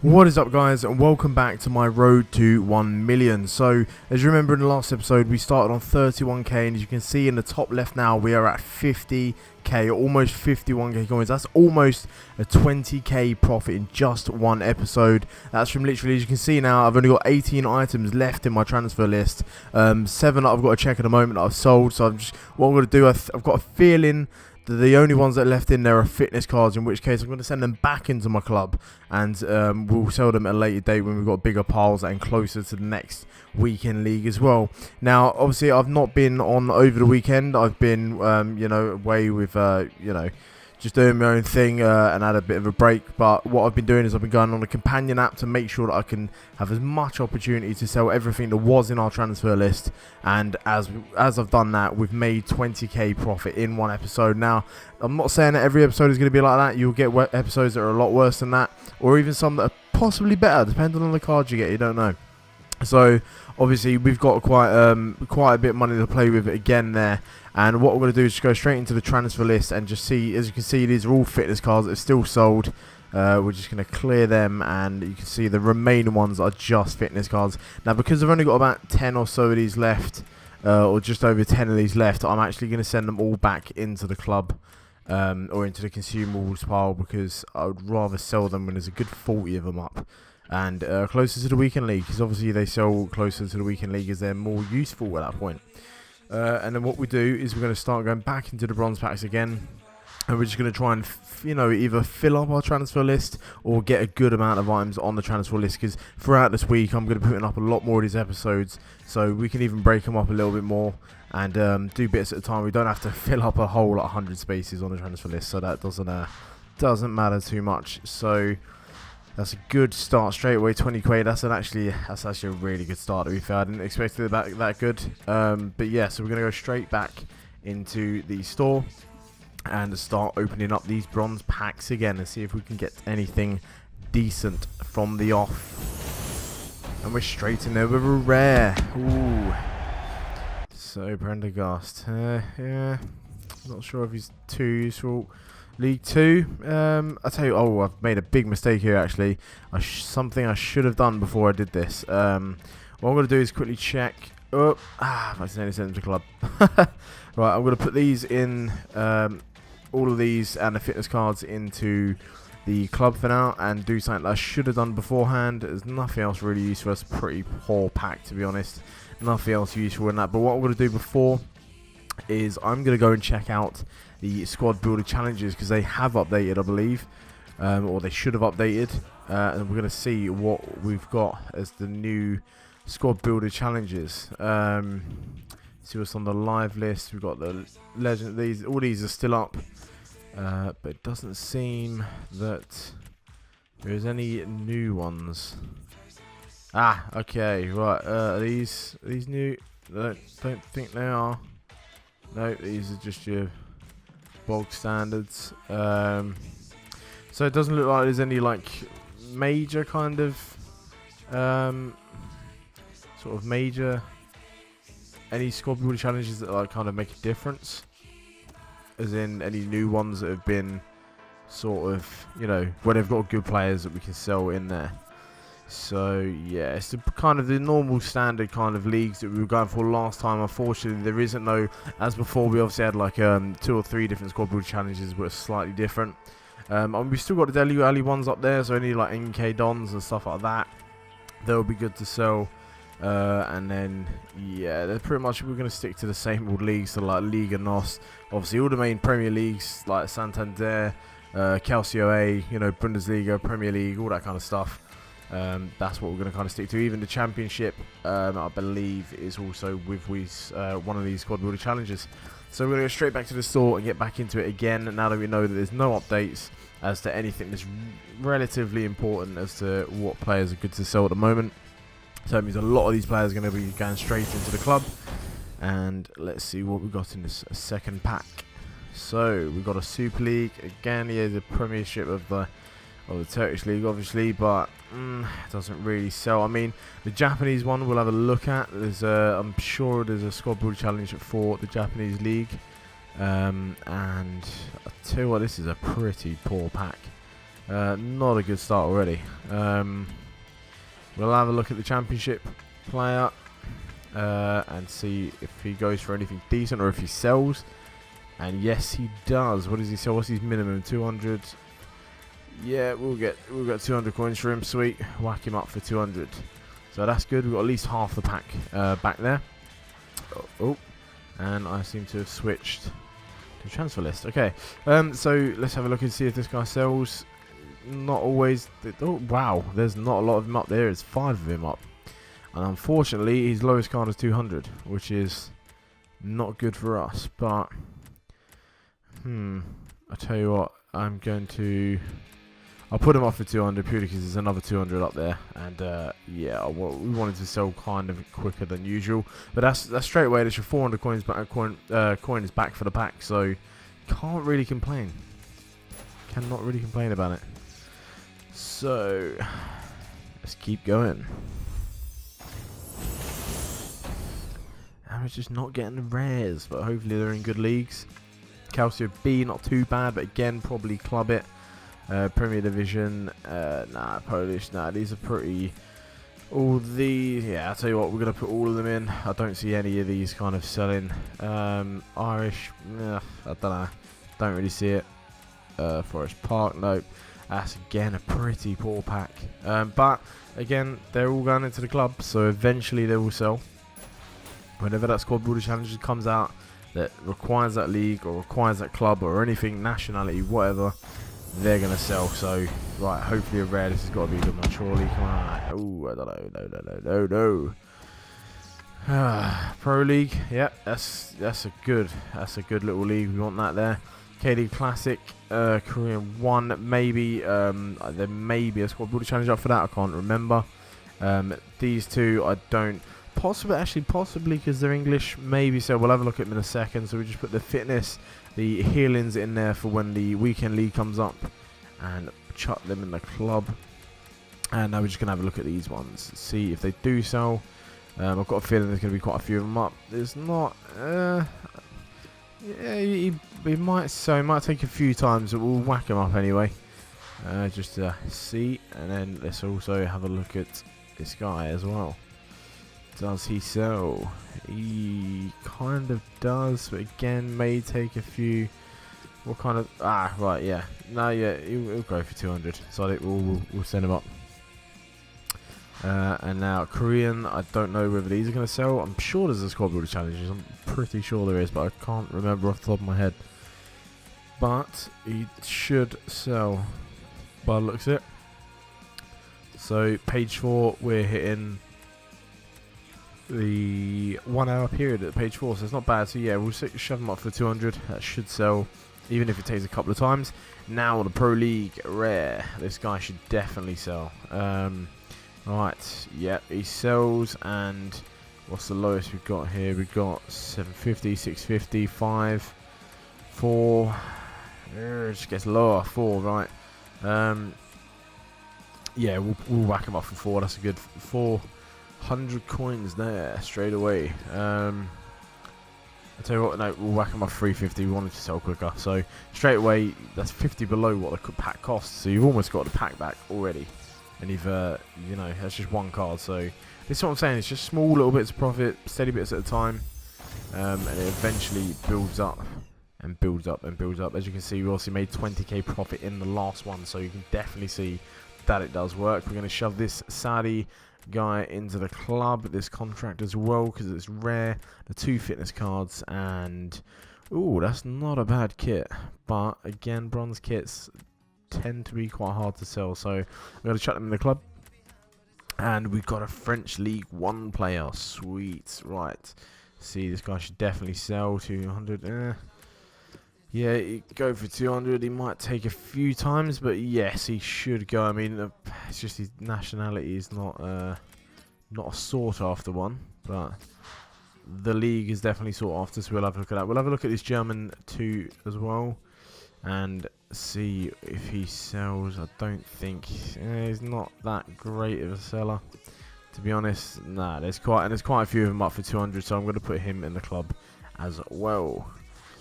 What is up, guys, and welcome back to my road to 1 million. So as you remember in the last episode, we started on 31k, and as you can see in the top left now, we are at 50k, almost 51k coins. That's almost a 20k profit in just one episode. That's from literally, as you can see now, I've only got 18 items left in my transfer list, 7 that I've got to check at the moment that I've sold. So what I'm going to do, I've got a feeling the only ones that are left in there are fitness cards, in which case I'm going to send them back into my club, and we'll sell them at a later date when we've got bigger piles and closer to the next weekend league as well. Now, obviously, I've not been on over the weekend. I've been, away with, just doing my own thing and had a bit of a break. But what I've been doing is I've been going on a companion app to make sure that I can have as much opportunity to sell everything that was in our transfer list. And as I've done that, we've made 20k profit in one episode. Now, I'm not saying that every episode is going to be like that. You'll get episodes that are a lot worse than that, or even some that are possibly better, depending on the cards you get. You don't know. So obviously we've got quite a bit of money to play with again there, and what we're going to do is just go straight into the transfer list and just see. As you can see, these are all fitness cards that are still sold. We're just going to clear them, and you can see the remaining ones are just fitness cards. Now, because I've only got about 10 or so of these left, or just over 10 of these left, I'm actually going to send them all back into the club, or into the consumables pile, because I would rather sell them when there's a good 40 of them up. And closer to the weekend league, because obviously they sell closer to the weekend league as they're more useful at that point. And then what we do is we're going to start going back into the bronze packs again, and we're just going to try and either fill up our transfer list or get a good amount of items on the transfer list, because throughout this week I'm going to be putting up a lot more of these episodes, so we can even break them up a little bit more and do bits at a time. We don't have to fill up a whole 100 spaces on the transfer list, so that doesn't matter too much. So that's a good start straight away. 20k. That's actually a really good start, to be fair. I didn't expect it that good. But yeah, so we're gonna go straight back into the store and start opening up these bronze packs again and see if we can get anything decent from the off. And we're straight in there with a rare. Ooh. So Prendergast. Yeah. Not sure if he's too useful. League 2, I tell you, I've made a big mistake here actually. Something I should have done before I did this. What I'm going to do is quickly check. I've accidentally sent them to club. Right, I'm going to put these in, all of these and the fitness cards into the club for now, and do something that I should have done beforehand. There's nothing else really useful. It's a pretty poor pack, to be honest. Nothing else useful in that. But what I'm going to do before is I'm going to go and check out the squad builder challenges, because they have updated, I believe, or they should have updated, and we're going to see what we've got as the new squad builder challenges. See what's on the live list. We've got the legend. All these are still up, but it doesn't seem that there's any new ones. Okay, right. Are these new? I don't think they are. No, these are just your bog standards. So it doesn't look like there's any like major kind of any squad builder challenges that like kind of make a difference, as in any new ones that have been sort of, where they've got good players that we can sell in there. So yeah, it's the kind of the normal standard kind of leagues that we were going for last time. Unfortunately, there isn't no, as before we obviously had like 2 or 3 different squad builder challenges, but slightly different. And we still got the Deli Alley ones up there, so any like NK Dons and stuff like that, they'll be good to sell. And then yeah, they're pretty much, we're going to stick to the same old leagues, so like Liga NOS, obviously all the main Premier Leagues like Santander, Calcio A, Bundesliga, Premier League, all that kind of stuff. That's what we're going to kind of stick to. Even the Championship, I believe, is also with one of these squad builder challenges. So we're going to go straight back to the store and get back into it again, now that we know that there's no updates as to anything that's relatively important as to what players are good to sell at the moment. So it means a lot of these players are going to be going straight into the club. And let's see what we've got in this second pack. So we've got a Super League. Again, here's the Premiership of the Turkish League, obviously, but it doesn't really sell. I mean, the Japanese one we'll have a look at. I'm sure there's a squad builder challenge for the Japanese League. And I'll tell you what, this is a pretty poor pack. Not a good start already. We'll have a look at the championship player and see if he goes for anything decent or if he sells. And yes, he does. What does he sell? What's his minimum? 200. Yeah, we'll get 200 coins for him. Sweet. Whack him up for 200. So that's good. We've got at least half the pack back there. Oh, and I seem to have switched to transfer list. Okay. So let's have a look and see if this guy sells. Not always. Oh wow, there's not a lot of him up there. There's 5 of him up, and unfortunately, his lowest card is 200, which is not good for us. But I tell you what, I'll put him off for 200 purely because there's another 200 up there, and yeah, we wanted to sell kind of quicker than usual. But that's straight away. There's your 400 coins back. Coin is back for the pack, so can't really complain. Cannot really complain about it. So let's keep going. And we're just not getting the rares, but hopefully they're in good leagues. Calcio B, not too bad, but again, probably club it. Premier Division, nah, Polish, nah, these are pretty. All these, yeah, I'll tell you what, we're going to put all of them in. I don't see any of these kind of selling. Irish, I don't know, don't really see it. Forest Park, nope. That's again a pretty poor pack. But again, they're all going into the club, so eventually they will sell. Whenever that squad builder challenge comes out that requires that league or requires that club or anything, nationality, whatever, they're going to sell. So, right, hopefully a rare. This has got to be a good one, surely. Come on. Oh, I don't know. No. Pro League. Yep, that's a good little league. We want that there. K-League Classic, Korean 1, maybe. There may be a squad builder challenge up for that. I can't remember. These two, I don't. Possibly because they're English. Maybe so. We'll have a look at them in a second. So we just put the fitness, the healings in there for when the weekend league comes up, and chuck them in the club. And now we're just gonna have a look at these ones, see if they do sell. I've got a feeling there's gonna be quite a few of them up. There's not. Yeah, he might. So it might take a few times, but we'll whack him up anyway, just to see. And then let's also have a look at this guy as well. Does he sell? He kind of does, but again, may take a few. What kind of? Right, yeah. No, yeah, he'll go for 200. So we'll send him up. And now Korean, I don't know whether these are going to sell. I'm sure there's a squad builder challenges. I'm pretty sure there is, but I can't remember off the top of my head. But he should sell by the looks of it. So page 4, we're hitting the 1 hour period at page 4, so it's not bad. So yeah, we'll shove them up for 200. That should sell, even if it takes a couple of times. Now the Pro League rare, this guy should definitely sell. Right, yeah, he sells. And what's the lowest we've got here? We've got 750, 650, 5, 4. It just gets lower. 4, right. Yeah, we'll whack him up for 4. That's a good 400 coins there straight away. I'll tell you what, no, we'll whack him up 350. We wanted to sell quicker, so straight away that's 50 below what the pack costs. So you've almost got the pack back already, and you've you know, that's just one card. So this is what I'm saying. It's just small little bits of profit, steady bits at a time, and it eventually builds up and builds up and builds up. As you can see, we also made 20k profit in the last one, so you can definitely see that it does work. We're going to shove this Saudi guy into the club, this contract as well, because it's rare. The 2 fitness cards, and ooh, that's not a bad kit. But again, bronze kits tend to be quite hard to sell, so we're going to chuck them in the club. And we've got a French League 1 player. Sweet. Right, see, this guy should definitely sell. 200. Yeah, go for 200. He might take a few times, but yes, he should go. I mean, it's just his nationality is not a sought after one, but the league is definitely sought after, so we'll have a look at that. We'll have a look at this German 2 as well and see if he sells. I don't think he's not that great of a seller, to be honest. Nah, there's quite a few of them up for 200, so I'm going to put him in the club as well.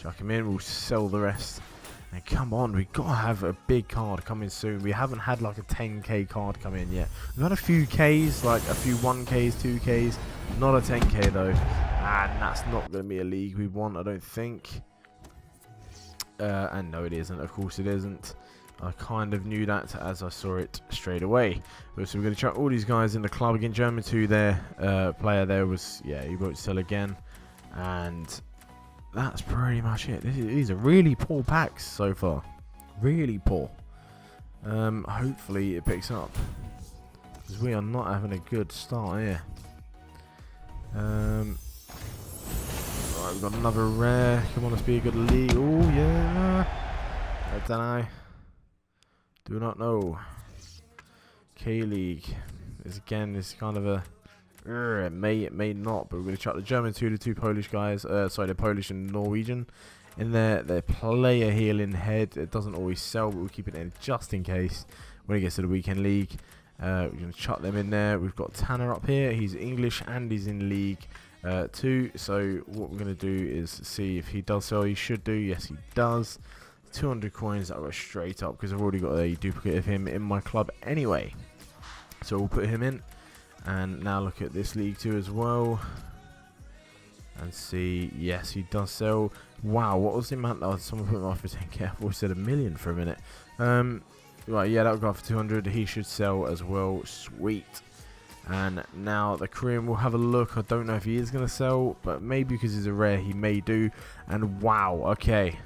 Chuck him in, we'll sell the rest. And come on, we got to have a big card coming soon. We haven't had like a 10k card come in yet. We've had a few Ks, like a few 1Ks, 2Ks. Not a 10k though. And that's not going to be a league we want, I don't think. And no, it isn't. Of course it isn't. I kind of knew that as I saw it straight away. So we're going to chuck all these guys in the club again. German 2 there. Player there was, yeah, he won't sell again. And that's pretty much it. These are really poor packs so far. Really poor. Hopefully it picks up, because we are not having a good start here. Right, we've got another rare. Come on, let's be a good league. Oh yeah. I don't know. Do not know. K-League is again this kind of a. It may not, but we're going to chuck the German 2, the 2 Polish guys, sorry, the Polish and Norwegian in there. Their player healing head, it doesn't always sell, but we'll keep it in just in case when it gets to the weekend league. We're going to chuck them in there. We've got Tanner up here, he's English and he's in League 2, so what we're going to do is see if he does sell. He should do, yes he does. 200 coins, that goes straight up, because I've already got a duplicate of him in my club anyway. So we'll put him in. And now look at this League 2 as well. And see, yes, he does sell. Wow, what was the amount? Oh, someone put him off for 10k. I thought he said a million for a minute. Right, yeah, that'll go for 200. He should sell as well. Sweet. And now the Korean will have a look. I don't know if he is going to sell, but maybe because he's a rare, he may do. And wow, okay.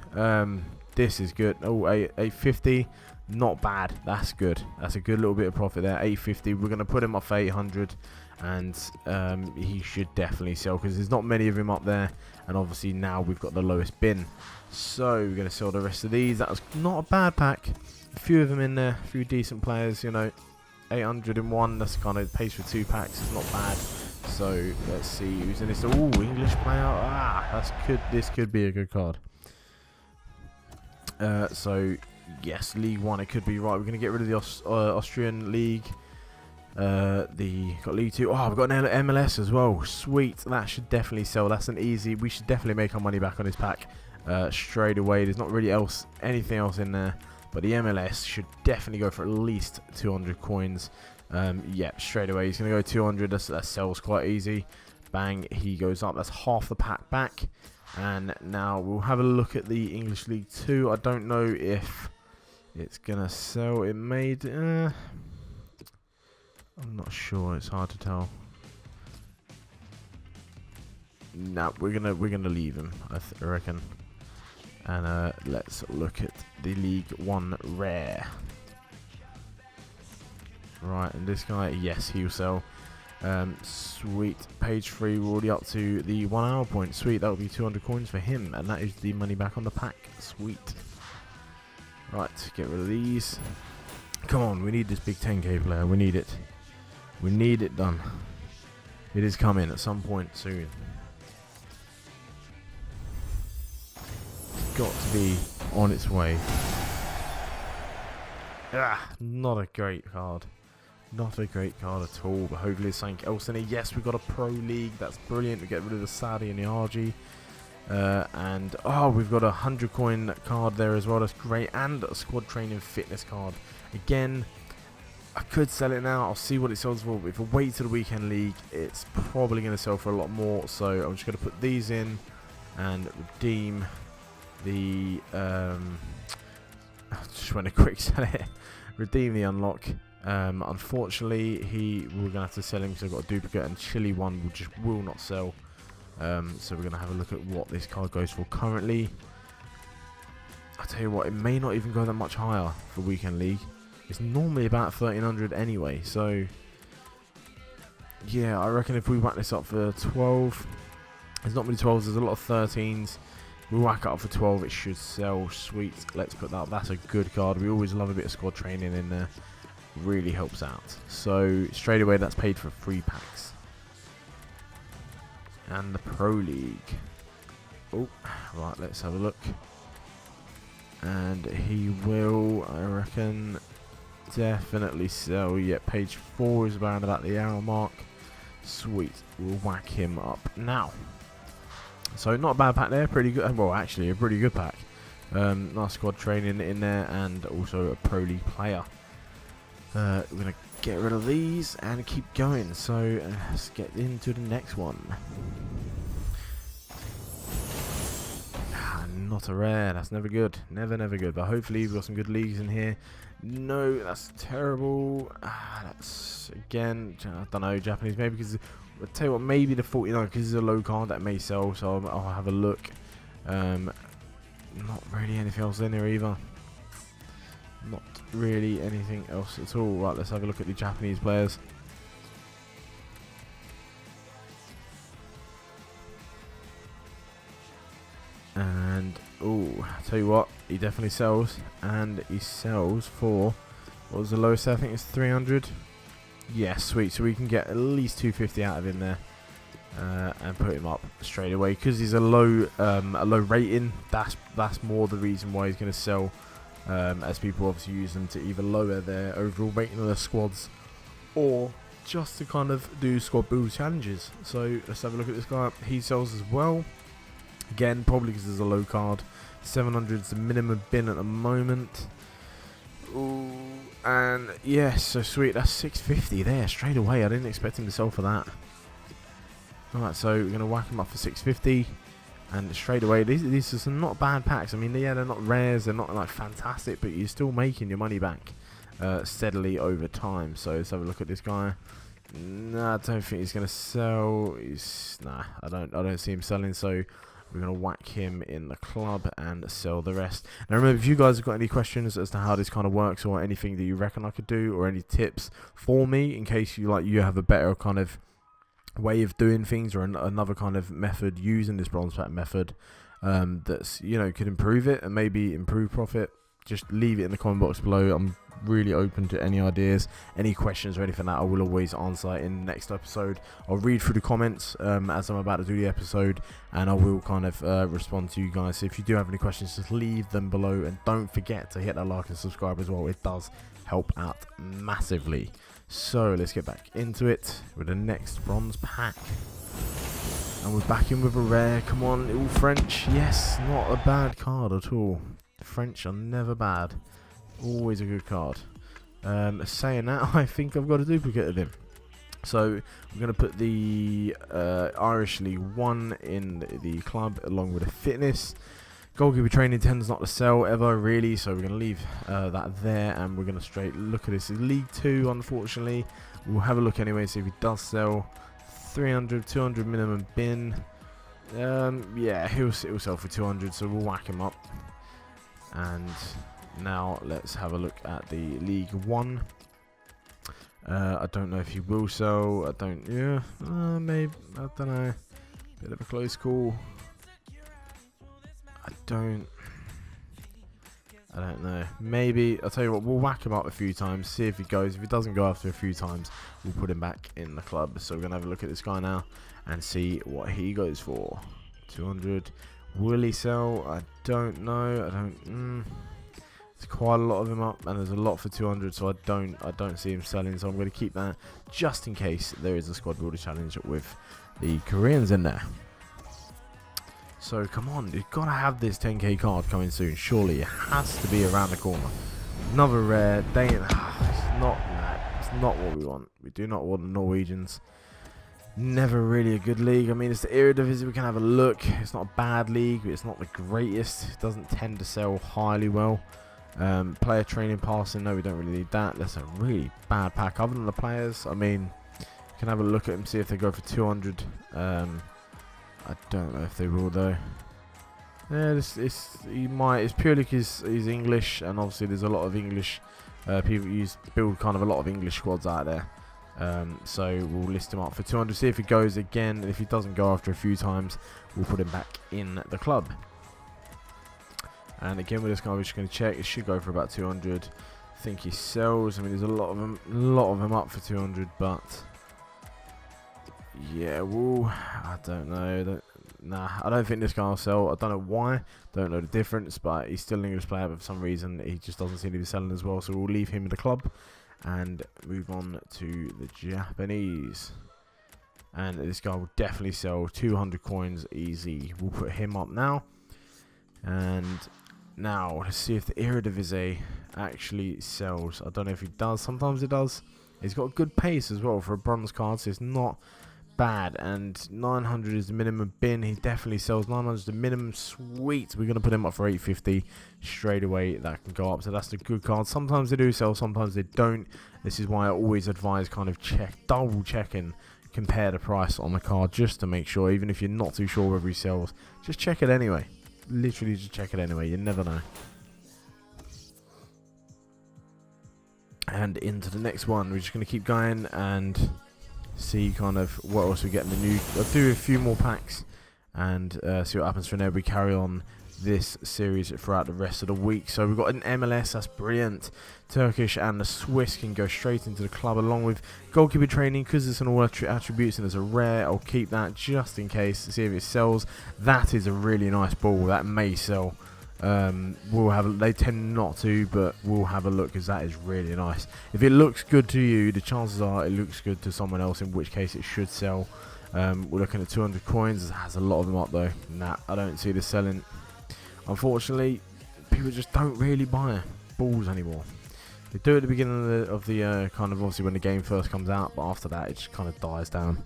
This is good. Oh, 850. Not bad. That's good. That's a good little bit of profit there. 850. We're going to put him up for 800, and he should definitely sell, because there's not many of him up there, and obviously now we've got the lowest bin. So we're going to sell the rest of these. That was not a bad pack. A few of them in there. A few decent players, you know. 801. That's kind of pace for 2 packs. It's not bad. So let's see who's in this. Oh, English player. Ah, this could be a good card. So yes, League 1, it could be right. We're going to get rid of the Austrian League. Got League 2. Oh, we've got an MLS as well. Sweet. That should definitely sell. That's an easy. We should definitely make our money back on this pack straight away. There's not really anything else in there. But the MLS should definitely go for at least 200 coins. Yeah, straight away. He's going to go 200. That sells quite easy. Bang. He goes up. That's half the pack back. And now we'll have a look at the English League 2. I don't know if it's gonna sell. It made. I'm not sure. It's hard to tell. Nah, we're gonna leave him. I reckon. And let's look at the League 1 rare. Right, and this guy, yes, he'll sell. Sweet. Page 3, we're already up to the 1 hour point. Sweet, that will be 200 coins for him, and that is the money back on the pack. Sweet. Right, get rid of these. Come on, we need this big 10k player. We need it. We need it done. It is coming at some point soon. It's got to be on its way. Not a great card. Not a great card at all, but hopefully there's something else in it. Yes, we've got a Pro League. That's brilliant. We get rid of the Saudi and the RG. And, oh, we've got a 100 coin card there as well. That's great. And a squad training fitness card. Again, I could sell it now. I'll see what it sells for. But if I wait to the weekend league, it's probably going to sell for a lot more. So I'm just going to put these in and redeem the... I just want to quick sell it. Redeem the unlock. Unfortunately, we're going to have to sell him because I've got a duplicate, and Chile 1 will not sell. So we're going to have a look at what this card goes for currently. I'll tell you what, it may not even go that much higher for Weekend League. It's normally about 1300 anyway, so yeah, I reckon if we whack this up for 12, there's not many 12s, there's a lot of 13s. We'll whack it up for 12, it should sell. Sweet, let's put that. That's a good card. We always love a bit of squad training in there. Really helps out. So straight away, that's paid for 3 packs. And the Pro League. Oh, right, let's have a look. And he will, I reckon, definitely sell. Yeah, page 4 is around about the hour mark. Sweet, we'll whack him up now. So not a bad pack there, pretty good. Well, actually a pretty good pack. Nice squad training in there, and also a Pro League player. We're going to get rid of these and keep going. So let's get into the next one. Not a rare. That's never good. Never good. But hopefully we've got some good leagues in here. No, that's terrible. That's, again, I don't know, Japanese. Maybe because, I'll tell you what, maybe the 49, because it's a low card that may sell. So I'll have a look. Not really anything else in there either. Not really anything else at all. Right, let's have a look at the Japanese players. And oh, tell you what, he definitely sells, and he sells for, what was the lowest? I think it's 300. Yeah, sweet. So we can get at least 250 out of him there, and put him up straight away because he's a low rating. That's more the reason why he's going to sell, as people obviously use them to either lower their overall rating of their squads, or just to kind of do squad build challenges. So let's have a look at this guy. He sells as well. Again, probably because there's a low card. 700 is the minimum bin at the moment. Ooh, and yes, so sweet. That's 650 there straight away. I didn't expect him to sell for that. Alright, so we're going to whack him up for 650. And straight away, these are some not bad packs. I mean, yeah, they're not rares. They're not like fantastic, but you're still making your money back steadily over time. So let's have a look at this guy. Nah, I don't think he's going to sell. Nah, I don't see him selling. So we're going to whack him in the club and sell the rest. Now remember, if you guys have got any questions as to how this kind of works, or anything that you reckon I could do, or any tips for me in case you have a better kind of way of doing things, or another kind of method using this bronze pack method, that's, you know, could improve it and maybe improve profit, just leave it in the comment box below. I'm really open to any ideas, any questions or anything that I will always answer in the next episode. I'll read through the comments as I'm about to do the episode, and I will kind of respond to you guys. So if you do have any questions, just leave them below, and don't forget to hit that like and subscribe as well. It does help out massively. So let's get back into it with the next bronze pack, and we're back in with a rare. Come on, all French. Yes, not a bad card at all. French are never bad. Always a good card. Saying that, I think I've got a duplicate of him. So we're going to put the Irish League 1 in the club along with a fitness. Goalkeeper training tends not to sell ever, really, so we're going to leave that there, and we're going to straight look at this. It's League 2, unfortunately. We'll have a look anyway, see if he does sell. 300, 200 minimum bin. Yeah, he'll sell for 200, so we'll whack him up. And now let's have a look at the League 1. I don't know if he will sell. Maybe, I don't know. Bit of a close call. I don't know. Maybe, I'll tell you what, we'll whack him up a few times, see if he goes. If he doesn't go after a few times, we'll put him back in the club. So we're going to have a look at this guy now and see what he goes for. 200. Will he sell? I don't know. There's quite a lot of him up, and there's a lot for 200, so I don't see him selling. So I'm going to keep that just in case there is a squad builder challenge with the Koreans in there. So come on, you've got to have this 10k card coming soon. Surely it has to be around the corner. Another rare. It's not what we want. We do not want the Norwegians. Never really a good league. I mean, it's the Eredivisie. We can have a look. It's not a bad league, but it's not the greatest. It doesn't tend to sell highly well. Player training, passing. No, we don't really need that. That's a really bad pack. Other than the players, I mean, you can have a look at them, see if they go for 200. I don't know if they will though. Yeah, he might. It's purely because he's English, and obviously there's a lot of English people build kind of a lot of English squads out there. So we'll list him up for 200. See if he goes again. If he doesn't go after a few times, we'll put him back in the club. And again with this guy, we're just going to check. It should go for about 200. I think he sells. I mean, there's a lot of them up for 200, but yeah, I don't know. Nah, I don't think this guy will sell. I don't know why. Don't know the difference, but he's still an English player, but for some reason he just doesn't seem to be selling as well. So we'll leave him in the club and move on to the Japanese. And this guy will definitely sell. 200 coins easy. We'll put him up now. And Now, let's see if the Eredivisie actually sells. I don't know if he does. Sometimes it does. He's got good pace as well for a bronze card, so it's not bad. And 900 is the minimum bin. He definitely sells. 900 is the minimum. Sweet. We're going to put him up for 850 straight away. That can go up. So that's the good card. Sometimes they do sell. Sometimes they don't. This is why I always advise kind of double checking, compare the price on the card just to make sure. Even if you're not too sure whether he sells, just check it anyway. Literally just check it anyway. You never know. And into the next one, we're just going to keep going and see kind of what else we get in the new. I'll do a few more packs and see what happens from there. We carry on this series throughout the rest of the week. So we've got an MLS, that's brilliant. Turkish and the Swiss can go straight into the club along with goalkeeper training because it's an all attributes and there's a rare. I'll keep that just in case to see if it sells. That is a really nice ball. That may sell. We'll have. They tend not to, but we'll have a look because that is really nice. If it looks good to you, the chances are it looks good to someone else, in which case it should sell. We're looking at 200 coins. It has a lot of them up though. Nah, I don't see this selling. Unfortunately, people just don't really buy balls anymore. They do at the beginning of the kind of obviously when the game first comes out, but after that it just kind of dies down.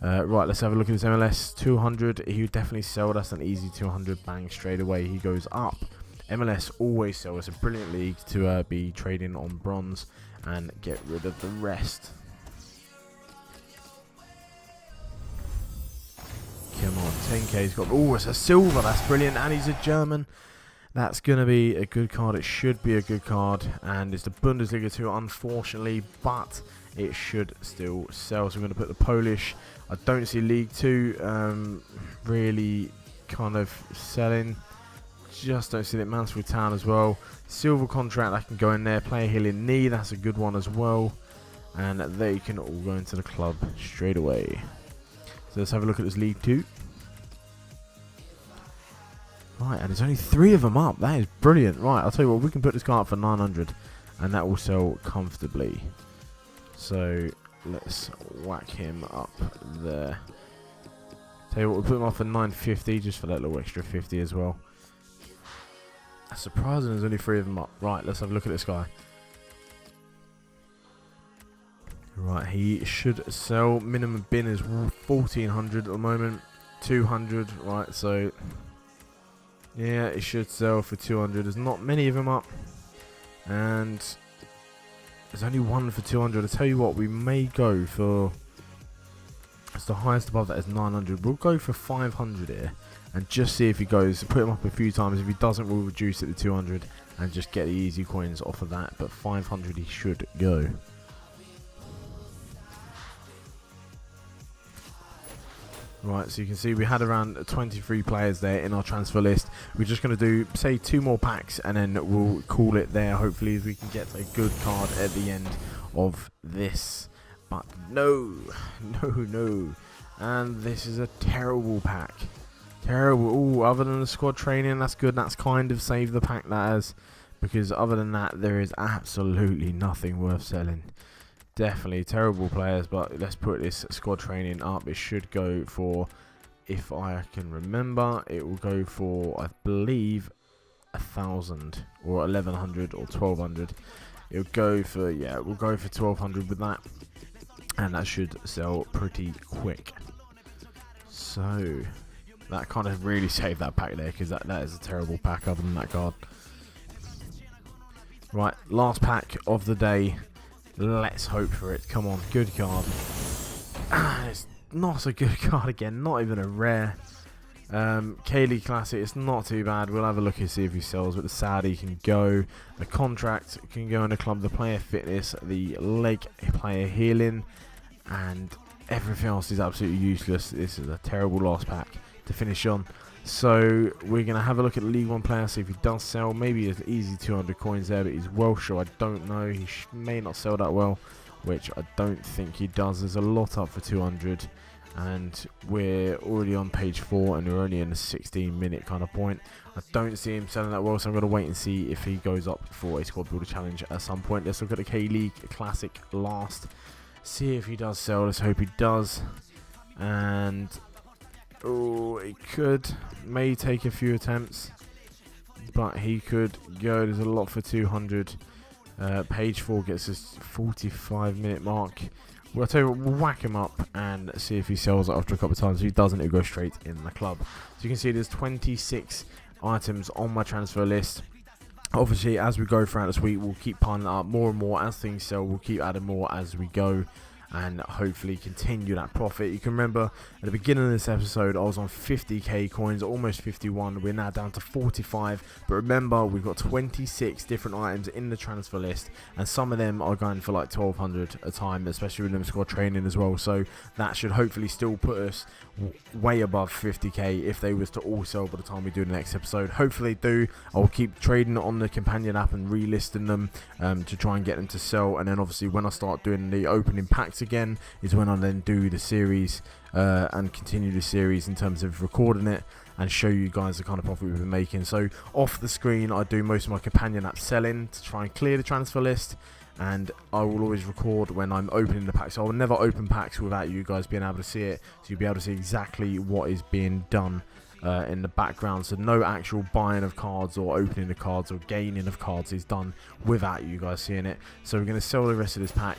Right, let's have a look at this MLS 200. He would definitely sell. That's an easy 200. Bang, straight away he goes up. MLS always sell. It's a brilliant league to be trading on bronze and get rid of the rest. Come on, 10k. He's got. Oh, it's a silver. That's brilliant. And he's a German. That's going to be a good card. It should be a good card. And it's the Bundesliga 2, unfortunately, but it should still sell. So I'm going to put the Polish. I don't see League 2 really kind of selling. Just don't see that. Mansfield Town as well. Silver contract, that can go in there. Player healing knee, that's a good one as well. And they can all go into the club straight away. So let's have a look at this League 2. Right, and there's only 3 of them up. That is brilliant. Right, I'll tell you what, we can put this car up for 900 and that will sell comfortably. So let's whack him up there. Tell you what, we'll put him up for 950 just for that little extra 50 as well. That's surprising there's only 3 of them up. Right, let's have a look at this guy. Right, he should sell. Minimum bin is 1400 at the moment. 200, right, so yeah, it should sell for 200. There's not many of them up. And there's only 1 for 200. I tell you what, we may go for, it's the highest above that is 900. We'll go for 500 here and just see if he goes. Put him up a few times. If he doesn't, we'll reduce it to 200 and just get the easy coins off of that. But 500 he should go. Right, so you can see we had around 23 players there in our transfer list. We're just going to do, say, 2 more packs and then we'll call it there. Hopefully we can get a good card at the end of this. But no. And this is a terrible pack. Terrible. Ooh, other than the squad training, that's good. That's kind of saved the pack, that has. Because other than that, there is absolutely nothing worth selling. Definitely terrible players, but let's put this squad training up. It should go for, if I can remember, it will go for, I believe, 1,000 or 1,100 or 1,200. It'll go for, yeah, we'll go for 1,200 with that, and that should sell pretty quick. So that kind of really saved that pack there, because that is a terrible pack other than that card. Right, last pack of the day. Let's hope for it. Come on, good card. It's not a good card again. Not even a rare. Kaylee Classic. It's not too bad. We'll have a look and see if he sells. But the Saudi can go. The contract can go in the club. The player fitness. The leg player healing. And everything else is absolutely useless. This is a terrible last pack to finish on. So we're going to have a look at the League 1 player, see if he does sell. Maybe it's easy 200 coins there, but he's Welsh, so I don't know. He may not sell that well, which I don't think he does. There's a lot up for 200, and we're already on page 4, and we're only in a 16-minute kind of point. I don't see him selling that well, so I'm going to wait and see if he goes up for a squad builder challenge at some point. Let's look at the K-League Classic last. See if he does sell. Let's hope he does. And oh, it could, may take a few attempts, but he could go. There's a lot for 200. Page 4 gets us 45-minute mark. Well, I'll tell you what, we'll whack him up and see if he sells it after a couple of times. If he doesn't, it'll go straight in the club. So you can see there's 26 items on my transfer list. Obviously, as we go throughout this week, we'll keep piling it up more and more as things sell. We'll keep adding more as we go, and hopefully continue that profit. You can remember at the beginning of this episode I was on 50k coins, almost 51. We're now down to 45, but remember we've got 26 different items in the transfer list, and some of them are going for like 1200 a time, especially with them squad training as well. So that should hopefully still put us way above 50k if they was to all sell by the time we do the next episode. Hopefully they do. I'll keep trading on the companion app and relisting them to try and get them to sell, and then obviously when I start doing the opening packs again is when I then do the series and continue the series in terms of recording it and show you guys the kind of profit we've been making. So off the screen I do most of my companion app selling to try and clear the transfer list, and I will always record when I'm opening the packs. So I will never open packs without you guys being able to see it, so you'll be able to see exactly what is being done in the background. So no actual buying of cards or opening of cards or gaining of cards is done without you guys seeing it. So we're going to sell the rest of this pack,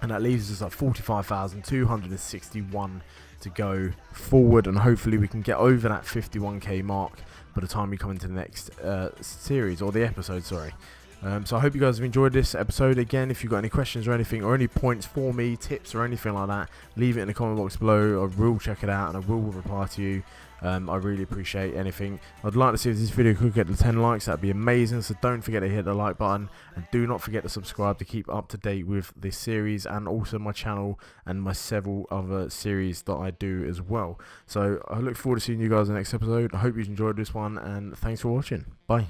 and that leaves us at 45,261 to go forward, and hopefully we can get over that 51k mark by the time we come into the next series, or the episode, sorry. So I hope you guys have enjoyed this episode. Again, if you've got any questions or anything, or any points for me, tips or anything like that, leave it in the comment box below. I will check it out and I will reply to you. I really appreciate anything. I'd like to see if this video could get to 10 likes. That'd be amazing. So don't forget to hit the like button, and do not forget to subscribe to keep up to date with this series and also my channel and my several other series that I do as well. So I look forward to seeing you guys in the next episode. I hope you enjoyed this one, and thanks for watching. Bye.